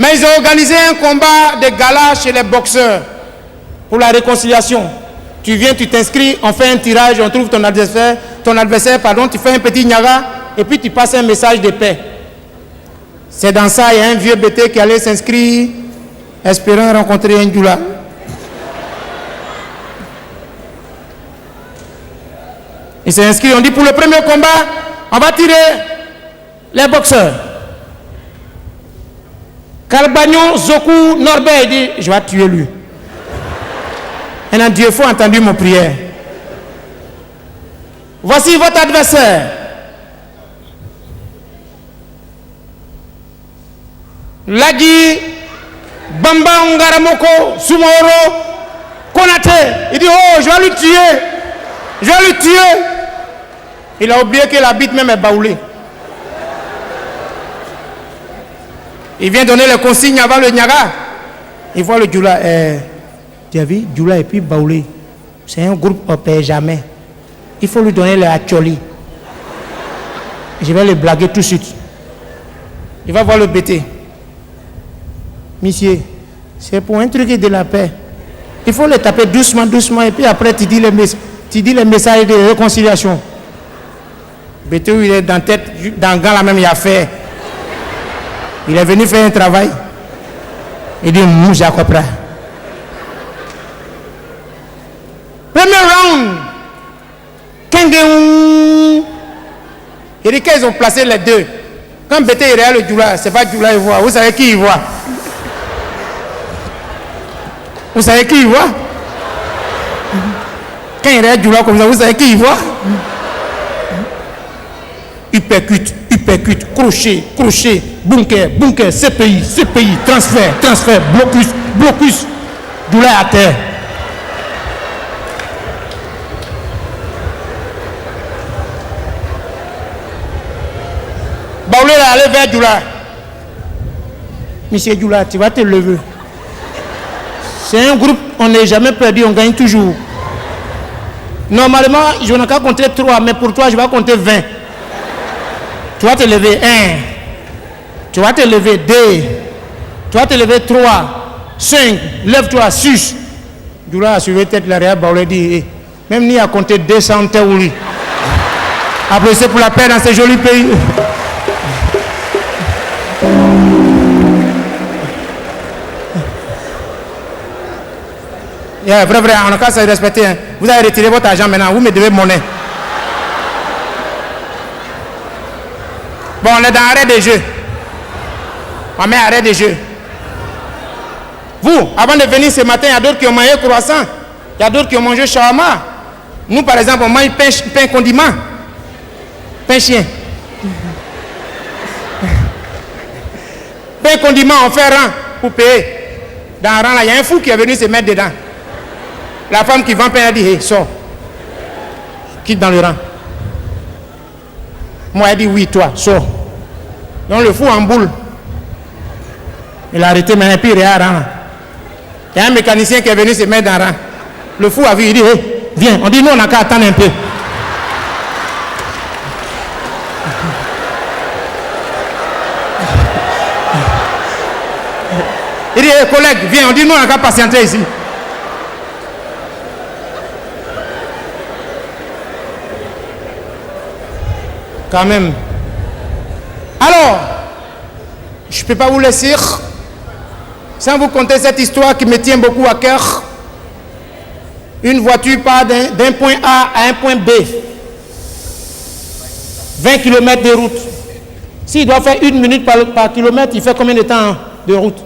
Mais ils ont organisé un combat de gala chez les boxeurs pour la réconciliation. Tu viens, tu t'inscris, on fait un tirage, on trouve ton adversaire, tu fais un petit nyaga et puis tu passes un message de paix. C'est dans ça, il y a un vieux bêté qui allait s'inscrire, espérant rencontrer un djoula. Il s'est inscrit, on dit pour le premier combat, on va tirer les boxeurs. Carbagnon, Zoku, Norbert, il dit, je vais tuer lui. Et Dieu, il faut entendre mon prière. Voici votre adversaire. Ladi, Bamba Ngaramoko, Sumoro, Konate. Il dit, oh, je vais lui tuer. Je vais lui tuer. Il a oublié que la bite même est baoulée. Il vient donner les consignes avant le Niaga. Il voit le djoula. Tu as vu, djoula et puis baoulé. C'est un groupe on ne paie jamais. Il faut lui donner le hacholi. Je vais le blaguer tout de suite. Il va voir le bêté. Monsieur, c'est pour un truc de la paix. Il faut le taper doucement, doucement, et puis après tu dis les messages de réconciliation. Bêté, il est dans la tête, dans le gant là même, il a fait. Il est venu faire un travail. Il dit, j'ai compris. Premier round. Il dit qu'ils ont placé les deux. Quand Bété est derrière le djoula, c'est pas djoula il voit. Vous savez qui il voit? Vous savez qui il voit? Quand il est derrière djoula comme ça, vous savez qui il voit? Il percute, crochet, bunker, CPI, transfert, blocus, djoula à terre. Baoulé là, allez vers djoula. Monsieur djoula, tu vas te lever. C'est un groupe, on n'est jamais perdu, on gagne toujours. Normalement, je n'ai qu'à compter 3, mais pour toi, je vais compter 20. Tu vas te lever 1, tu vas te lever 2, tu vas te lever 3, 5, lève-toi 6. Djoula a suivi tête l'arrière, Baoulé dit, même ni à compter 200 théories. Applaudissez pour la paix dans ce joli pays. Yeah, vrai, on n'a qu'à se respecter. Hein. Vous avez retiré votre argent maintenant, vous me devez monnaie. Bon, on est dans arrêt de jeu. On met arrêt de jeu. Vous, avant de venir ce matin, il y a d'autres qui ont mangé croissant. Il y a d'autres qui ont mangé shawarma. Nous, par exemple, on mange pain condiment. Pain chien. Pain condiment, on fait rang pour payer. Dans le rang là, il y a un fou qui est venu se mettre dedans. La femme qui vend pain a dit, hey, sors. Quitte dans le rang. Moi, elle dit, oui, toi, sors. Donc le fou en boule. Il a arrêté maintenant, puis il est à rang. Il y a un mécanicien qui est venu se mettre dans le rang. Le fou a vu, il dit, hey, viens. On dit, nous, on n'a qu'à attendre un peu. Il dit, hey, collègue, viens. On dit, nous, on n'a qu'à patienter ici. Quand même. Alors, je ne peux pas vous laisser sans vous conter cette histoire qui me tient beaucoup à cœur. Une voiture part d'un point A à un point B. 20 km de route. S'il doit faire 1 minute par kilomètre, il fait combien de temps de route?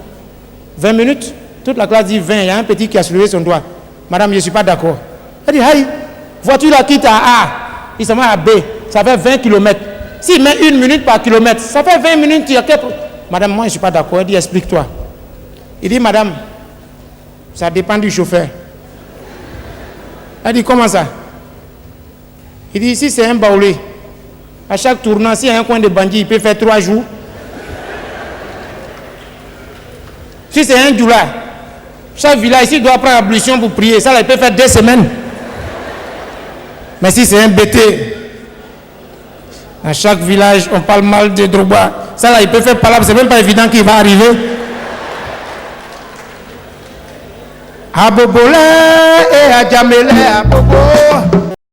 20 minutes? Toute la classe dit 20. Il y a un petit qui a soulevé son doigt. Madame, je ne suis pas d'accord. Elle dit, hey, voiture la quitte à A, il s'en va à B. Ça fait 20 km. S'il met 1 minute par kilomètre, ça fait 20 minutes. Il y a quelques... Madame, moi je ne suis pas d'accord. Elle dit, explique-toi. Il dit, madame, ça dépend du chauffeur. Elle dit, comment ça? Il dit, si c'est un baoulé, à chaque tournant, s'il y a un coin de bandit, il peut faire 3 jours. Si c'est un djoula, chaque village ici doit prendre ablution pour prier. Ça, là, il peut faire 2 semaines. Mais si c'est un bêté, à chaque village, on parle mal de Drogba. Ça là, il peut faire palabre, c'est même pas évident qu'il va arriver. Abobole et Adjamele Abobo.